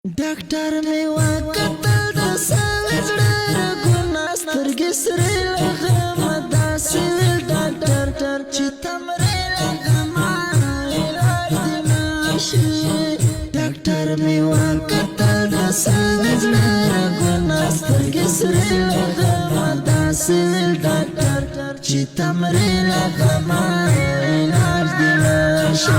ډاکټر مې وکتل د سوي زړه رګونه سترګې سرې لغمه داسې ویل ډاکټر چې تمرې لغمه علاج دې نشي. ډاکټر مې وکتل د سوي زړه رګونه سترګې سرې لغمه داسې ویل ډاکټر چې تمرې لغمه علاج دې نشي.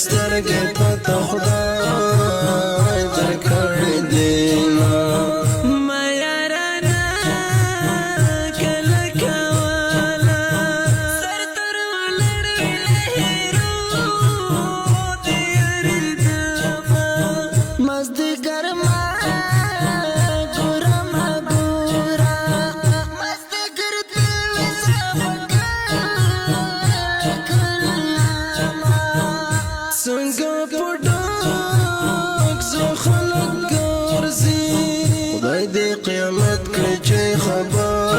سترګې پته خدای درکړې دینه ما یارانه کله کوله سر تر ولړوي لهرو د یاري دما مازدیګر ما ګوره ما ګوره مازدیګر دې وسمکه څنګه پټک زه خلک ګرځي خدای دې قیامت کې چې خبر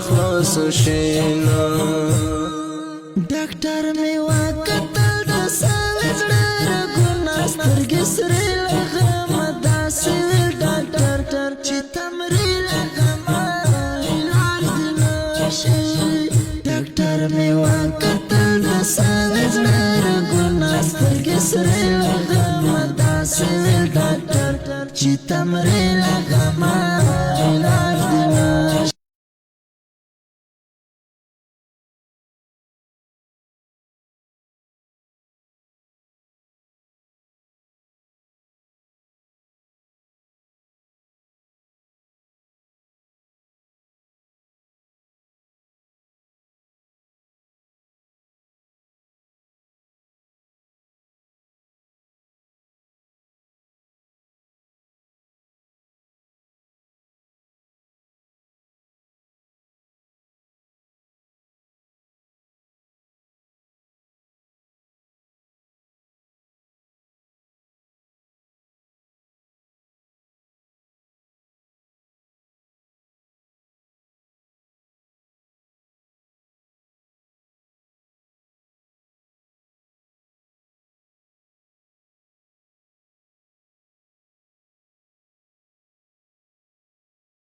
خلاص شي نه. ډاکټر مې وکتل د سوي زړه رګونه سترګې سرې لغمه داسې ویل ډاکټر چې تمرې لغمه علاج دې نشي. ډاکټر مې وکتل د سوي زړه رګونه سترګې سرې لغمه داسې ویل ډاکټر چې تمرې لغمه علاج